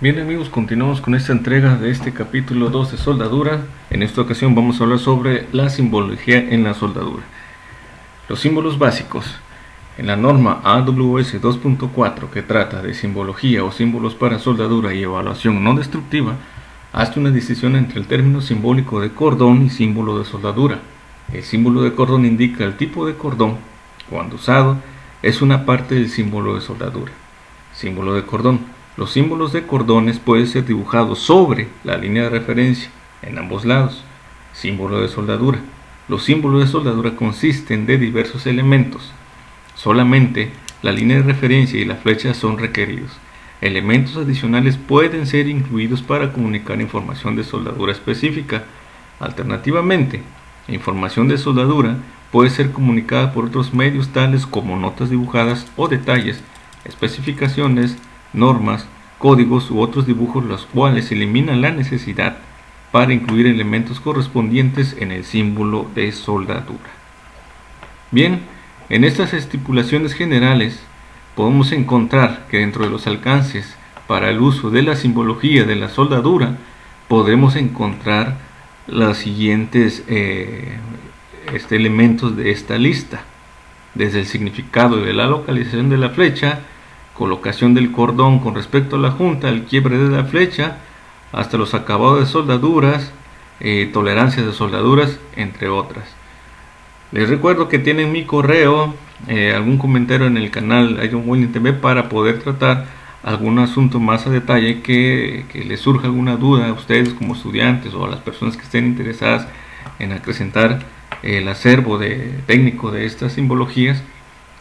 Bien amigos, continuamos con esta entrega de este capítulo 2 de soldadura. En esta ocasión vamos a hablar sobre la simbología en la soldadura. Los símbolos básicos. En la norma AWS 2.4 que trata de simbología o símbolos para soldadura y evaluación no destructiva, hace una distinción entre el término simbólico de cordón y símbolo de soldadura. El símbolo de cordón indica el tipo de cordón. Cuando usado, es una parte del símbolo de soldadura. Símbolo de cordón. Los símbolos de cordones pueden ser dibujados sobre la línea de referencia, en ambos lados. Símbolo de soldadura. Los símbolos de soldadura consisten de diversos elementos. Solamente la línea de referencia y la flecha son requeridos. Elementos adicionales pueden ser incluidos para comunicar información de soldadura específica. Alternativamente, información de soldadura puede ser comunicada por otros medios tales como notas dibujadas o detalles, especificaciones, normas, códigos u otros dibujos, los cuales eliminan la necesidad para incluir elementos correspondientes en el símbolo de soldadura. Bien, en estas estipulaciones generales podemos encontrar que dentro de los alcances para el uso de la simbología de la soldadura podemos encontrar los siguientes elementos de esta lista: desde el significado de la localización de la flecha, colocación del cordón con respecto a la junta, el quiebre de la flecha, hasta los acabados de soldaduras, tolerancias de soldaduras, entre otras. Les recuerdo que tienen mi correo, algún comentario en el canal Iron Welding TV para poder tratar algún asunto más a detalle que les surja alguna duda a ustedes como estudiantes o a las personas que estén interesadas en acrecentar el acervo técnico de estas simbologías.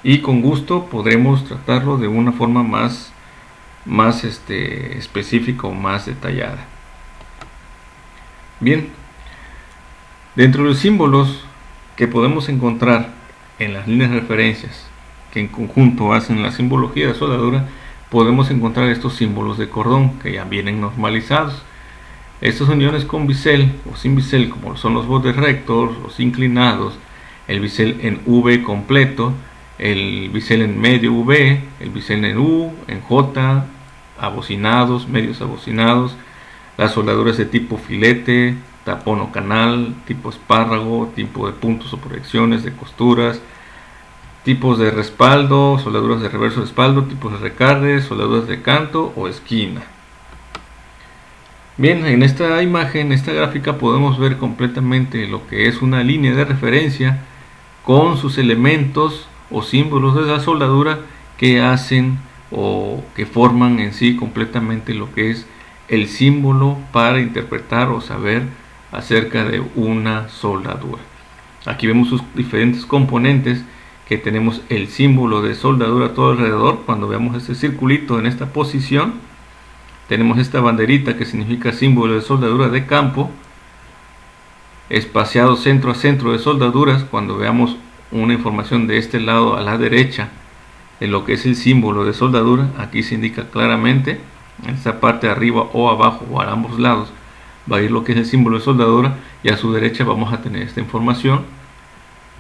Y con gusto podremos tratarlo de una forma más específica o más detallada. Bien, dentro de los símbolos que podemos encontrar en las líneas de referencias que en conjunto hacen la simbología de soldadura, podemos encontrar estos símbolos de cordón que ya vienen normalizados. Estas uniones con bisel o sin bisel, como son los bordes rectos, los inclinados, el bisel en V completo, el bisel en medio V, el bisel en U, en J, abocinados, medios abocinados, las soldaduras de tipo filete, tapón o canal, tipo espárrago, tipo de puntos o proyecciones de costuras, tipos de respaldo, soldaduras de reverso de respaldo, tipos de recargue, soldaduras de canto o esquina. Bien, en esta imagen, esta gráfica, podemos ver completamente lo que es una línea de referencia con sus elementos o símbolos de la soldadura que hacen o que forman en sí completamente lo que es el símbolo para interpretar o saber acerca de una soldadura. Aquí vemos sus diferentes componentes, que tenemos el símbolo de soldadura a todo alrededor. Cuando veamos este circulito en esta posición, tenemos esta banderita que significa símbolo de soldadura de campo, espaciado centro a centro de soldaduras. Cuando veamos una información de este lado a la derecha de lo que es el símbolo de soldadura, aquí se indica claramente en esta parte de arriba o abajo o a ambos lados va a ir lo que es el símbolo de soldadura, y a su derecha vamos a tener esta información.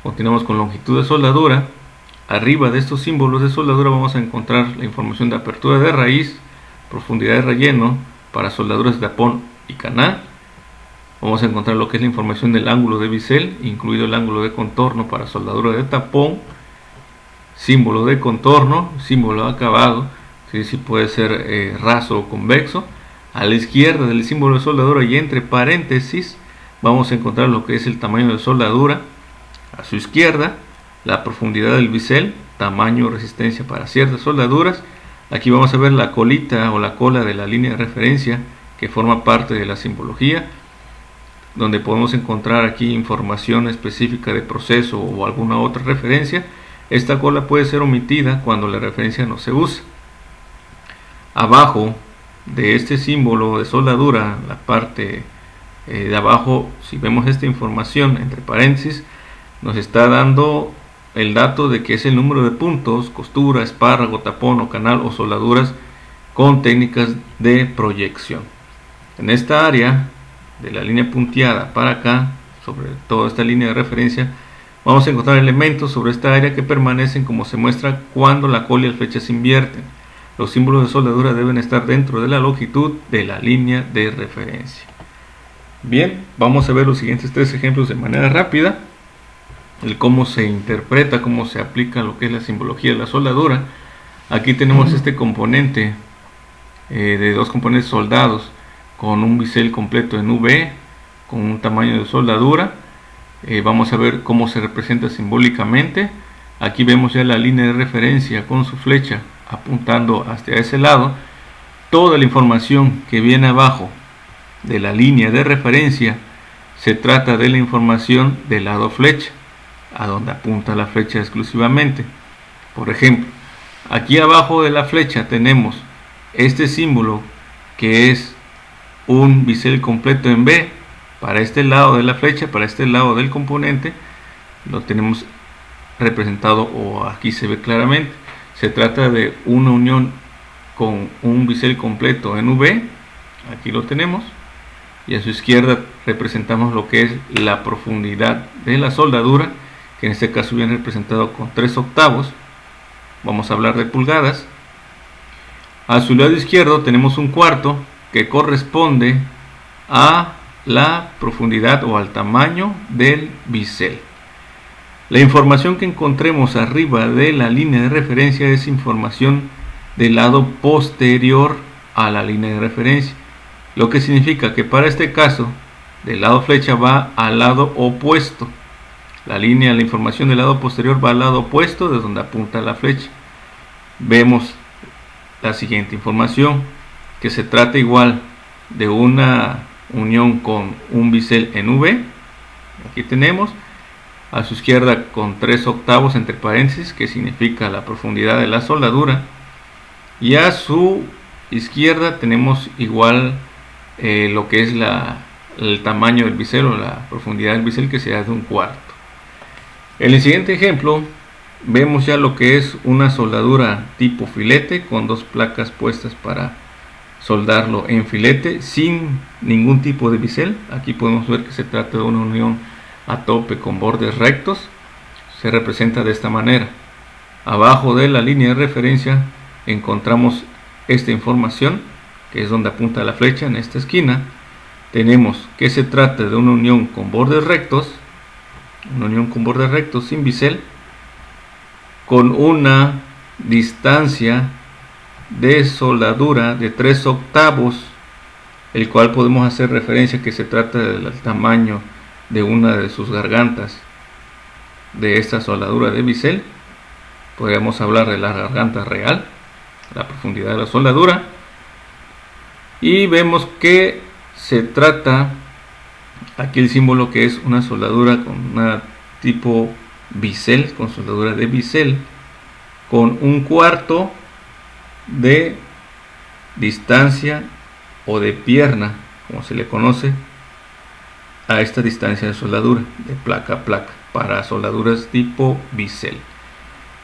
Continuamos con longitud de soldadura. Arriba de estos símbolos de soldadura vamos a encontrar la información de apertura de raíz, profundidad de relleno para soldaduras de tapón y canal. Vamos a encontrar lo que es la información del ángulo de bisel, incluido el ángulo de contorno para soldadura de tapón, símbolo de contorno, símbolo de acabado, si puede ser raso o convexo. A la izquierda del símbolo de soldadura y entre paréntesis vamos a encontrar lo que es el tamaño de soldadura. A su izquierda, la profundidad del bisel, tamaño o resistencia para ciertas soldaduras. Aquí vamos a ver la colita o la cola de la línea de referencia que forma parte de la simbología, donde podemos encontrar aquí información específica de proceso o alguna otra referencia. Esta cola puede ser omitida cuando la referencia no se usa. Abajo de este símbolo de soldadura, la parte de abajo, si vemos esta información entre paréntesis, nos está dando el dato de que es el número de puntos, costura, espárrago, tapón o canal o soldaduras con técnicas de proyección. En esta área de la línea punteada para acá, sobre toda esta línea de referencia, vamos a encontrar elementos sobre esta área que permanecen como se muestra cuando la cola y la flecha se invierten. los símbolos de soldadura deben estar dentro de la longitud de la línea de referencia. Bien, vamos a ver los siguientes 3 ejemplos de manera rápida. El cómo se interpreta, cómo se aplica lo que es la simbología de la soldadura. Aquí tenemos este componente de 2 componentes soldados con un bisel completo en V, con un tamaño de soldadura. Vamos a ver cómo se representa simbólicamente. Aquí vemos ya la línea de referencia con su flecha apuntando hacia ese lado. Toda la información que viene abajo de la línea de referencia se trata de la información del lado flecha, a donde apunta la flecha exclusivamente. Por ejemplo, aquí abajo de la flecha tenemos este símbolo que es un bisel completo en B para este lado de la flecha, para este lado del componente. Lo tenemos representado, o aquí se ve claramente. Se trata de una unión con un bisel completo en V. Aquí lo tenemos. Y a su izquierda representamos lo que es la profundidad de la soldadura, que en este caso viene representado con 3/8. Vamos a hablar de pulgadas. A su lado izquierdo tenemos un cuarto que corresponde a la profundidad o al tamaño del bisel. La información que encontremos arriba de la línea de referencia es información del lado posterior a la línea de referencia, lo que significa que para este caso del lado flecha va al lado opuesto. La información del lado posterior va al lado opuesto de donde apunta la flecha. Vemos la siguiente información, que se trata igual de una unión con un bisel en V. Aquí tenemos a su izquierda con 3/8 entre paréntesis, que significa la profundidad de la soldadura, y a su izquierda tenemos igual lo que es el tamaño del bisel o la profundidad del bisel, que será de 1/4. En el siguiente ejemplo vemos ya lo que es una soldadura tipo filete con 2 placas puestas para soldarlo en filete sin ningún tipo de bisel. Aquí podemos ver que se trata de una unión a tope con bordes rectos. Se representa de esta manera. Abajo de la línea de referencia encontramos esta información, que es donde apunta la flecha en esta esquina. Tenemos que se trata de una unión con bordes rectos, sin bisel, con una distancia de soldadura de 3/8, el cual podemos hacer referencia que se trata del tamaño de una de sus gargantas de esta soldadura de bisel. Podríamos hablar de la garganta real, la profundidad de la soldadura, y vemos que se trata aquí el símbolo que es una soldadura con una tipo bisel, con soldadura de bisel, con 1/4 de distancia o de pierna, como se le conoce a esta distancia de soldadura, de placa a placa, para soldaduras tipo bisel.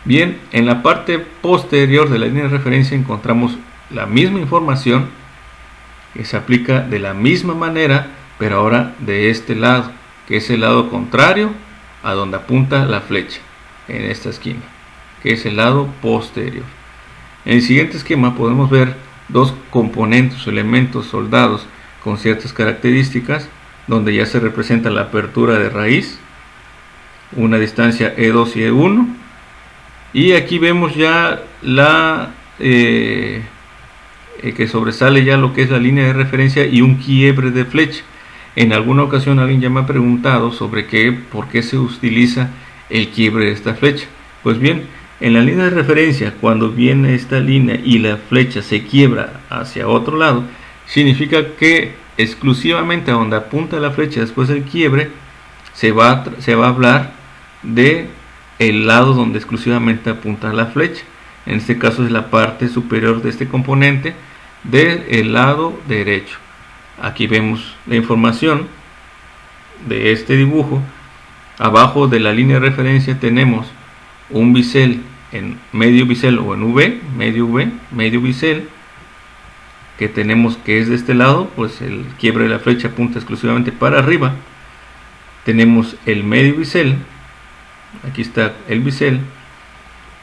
Bien, en la parte posterior de la línea de referencia encontramos la misma información que se aplica de la misma manera, pero ahora de este lado, que es el lado contrario a donde apunta la flecha, en esta esquina, que es el lado posterior. En el siguiente esquema podemos ver 2 componentes o elementos soldados con ciertas características, donde ya se representa la apertura de raíz, una distancia E2 y E1, y aquí vemos ya que sobresale ya lo que es la línea de referencia y un quiebre de flecha. En alguna ocasión alguien ya me ha preguntado sobre por qué se utiliza el quiebre de esta flecha. Pues bien, en la línea de referencia, cuando viene esta línea y la flecha se quiebra hacia otro lado, significa que exclusivamente a donde apunta la flecha después del quiebre se va a hablar de el lado donde exclusivamente apunta la flecha. En este caso es la parte superior de este componente del lado derecho. Aquí vemos la información de este dibujo. Abajo de la línea de referencia tenemos un bisel en medio bisel o en V, medio bisel, que tenemos que es de este lado, pues el quiebre de la flecha apunta exclusivamente para arriba. Tenemos el medio bisel, aquí está el bisel,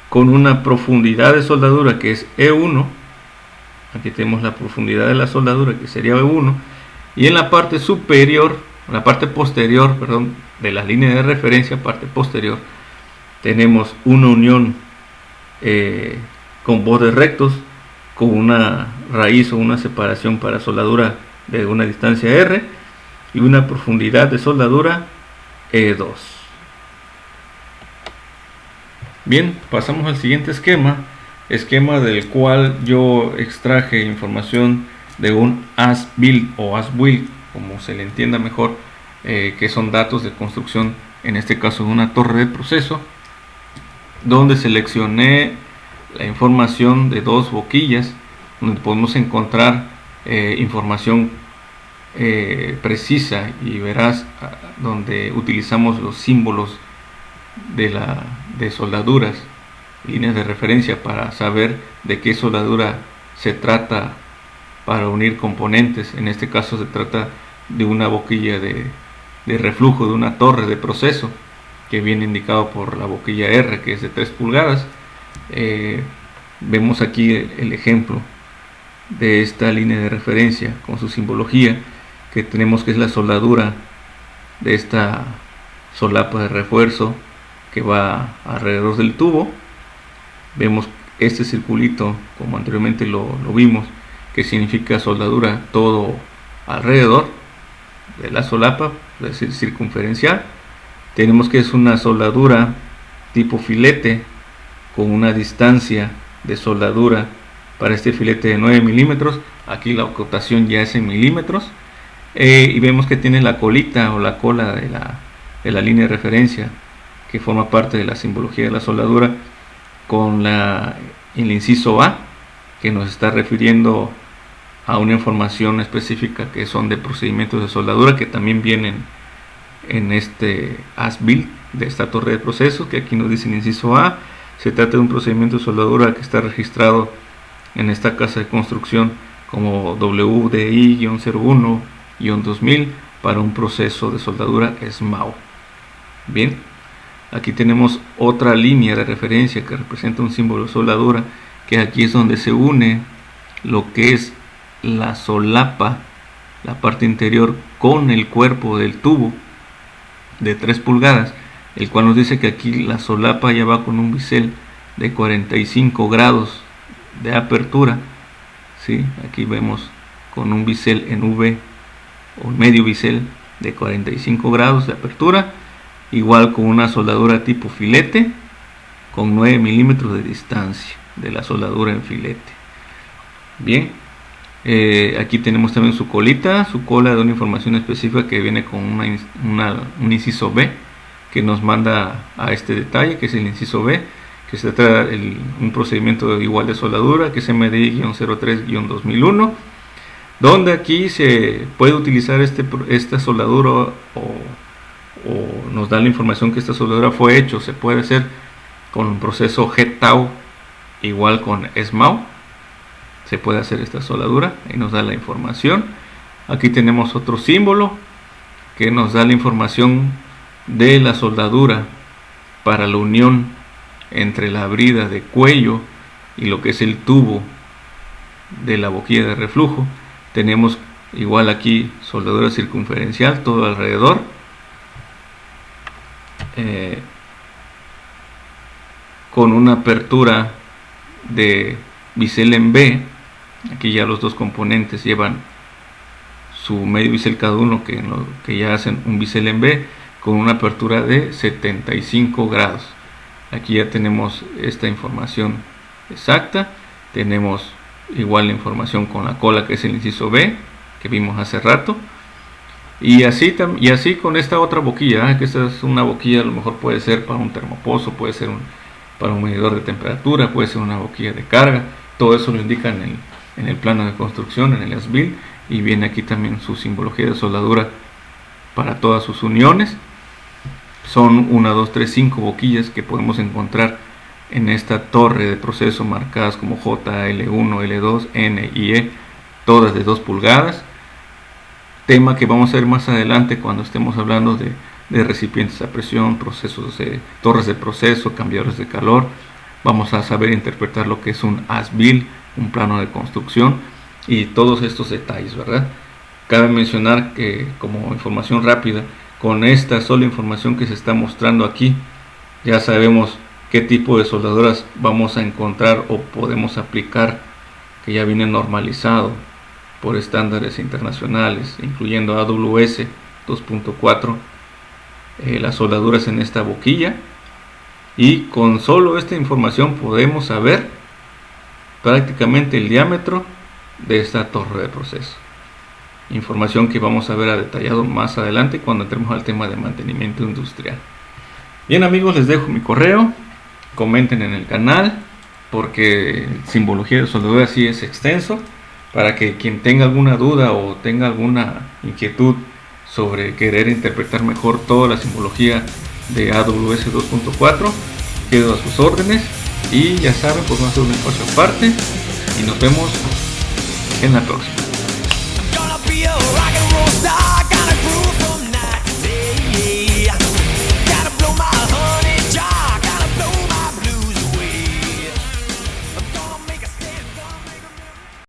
con una profundidad de soldadura que es E1, Aquí tenemos la profundidad de la soldadura, que sería B1, y en la parte superior, la parte posterior, perdón, de la línea de referencia, parte posterior, tenemos una unión con bordes rectos, con una raíz o una separación para soldadura de una distancia R y una profundidad de soldadura E2. Bien, pasamos al siguiente esquema del cual yo extraje información de un as-built o as-built, como se le entienda mejor, que son datos de construcción, en este caso de una torre de proceso, donde seleccioné la información de dos boquillas, donde podemos encontrar información precisa y veraz, donde utilizamos los símbolos de soldaduras, líneas de referencia, para saber de qué soldadura se trata para unir componentes. En este caso se trata de una boquilla de reflujo de una torre de proceso, que viene indicado por la boquilla R, que es de 3 pulgadas. Vemos aquí el ejemplo de esta línea de referencia con su simbología, que tenemos que es la soldadura de esta solapa de refuerzo que va alrededor del tubo. Vemos este circulito, como anteriormente lo vimos, que significa soldadura todo alrededor de la solapa, es decir, circunferencial. Tenemos que es una soldadura tipo filete, con una distancia de soldadura para este filete de 9 milímetros. Aquí la acotación ya es en milímetros. Y vemos que tiene la colita o la cola de la línea de referencia, que forma parte de la simbología de la soldadura, con el inciso A, que nos está refiriendo a una información específica que son de procedimientos de soldadura, que también vienen en este as-built de esta torre de procesos, que aquí nos dice el inciso A. Se trata de un procedimiento de soldadura que está registrado en esta casa de construcción como WDI-01-2000 para un proceso de soldadura SMAO. Bien, aquí tenemos otra línea de referencia que representa un símbolo de soldadura, que aquí es donde se une lo que es la solapa, la parte interior, con el cuerpo del tubo de 3 pulgadas, el cual nos dice que aquí la solapa ya va con un bisel de 45 grados de apertura. ¿Sí? Aquí vemos con un bisel en V, o medio bisel de 45 grados de apertura, igual con una soldadura tipo filete, con 9 milímetros de distancia de la soldadura en filete. Bien, aquí tenemos también su colita, su cola de una información específica que viene con un inciso B, que nos manda a este detalle, que es el inciso B, que se trata de un procedimiento igual de soldadura, que es MDI-03-2001, donde aquí se puede utilizar esta soldadura, o nos da la información que esta soldadura fue hecho, se puede hacer con un proceso GTAU igual con SMAO. Se puede hacer esta soldadura y nos da la información. Aquí tenemos otro símbolo que nos da la información de la soldadura para la unión entre la brida de cuello y lo que es el tubo de la boquilla de reflujo. Tenemos igual aquí soldadura circunferencial todo alrededor, con una apertura de bisel en B. Aquí ya los dos componentes llevan su medio bisel cada uno, que ya hacen un bisel en B con una apertura de 75 grados. Aquí ya tenemos esta información exacta. Tenemos igual la información con la cola, que es el inciso B, que vimos hace rato. Y así con esta otra boquilla, que esta es una boquilla, a lo mejor puede ser para un termopozo, puede ser para un medidor de temperatura, puede ser una boquilla de carga. Todo eso lo indica en el plano de construcción, en el as-built, y viene aquí también su simbología de soldadura para todas sus uniones. Son 1, 2, 3, 5 boquillas que podemos encontrar en esta torre de proceso, marcadas como J, L1, L2, N y E, todas de 2 pulgadas. Tema que vamos a ver más adelante cuando estemos hablando de recipientes a presión, procesos torres de proceso, cambiadores de calor. Vamos a saber interpretar lo que es un as-built un plano de construcción y todos estos detalles, ¿verdad? Cabe mencionar que, como información rápida, con esta sola información que se está mostrando aquí, ya sabemos qué tipo de soldaduras vamos a encontrar o podemos aplicar, que ya viene normalizado por estándares internacionales, incluyendo AWS 2.4, las soldaduras en esta boquilla. Y con solo esta información podemos saber prácticamente el diámetro de esta torre de proceso. Información que vamos a ver a detallado más adelante cuando entremos al tema de mantenimiento industrial. Bien amigos, les dejo mi correo, comenten en el canal, porque simbología de soldadura sí es extenso, para que quien tenga alguna duda o tenga alguna inquietud sobre querer interpretar mejor toda la simbología de AWS 2.4, quedo a sus órdenes. Y ya saben, pues vamos a hacer un espacio aparte y nos vemos en la próxima.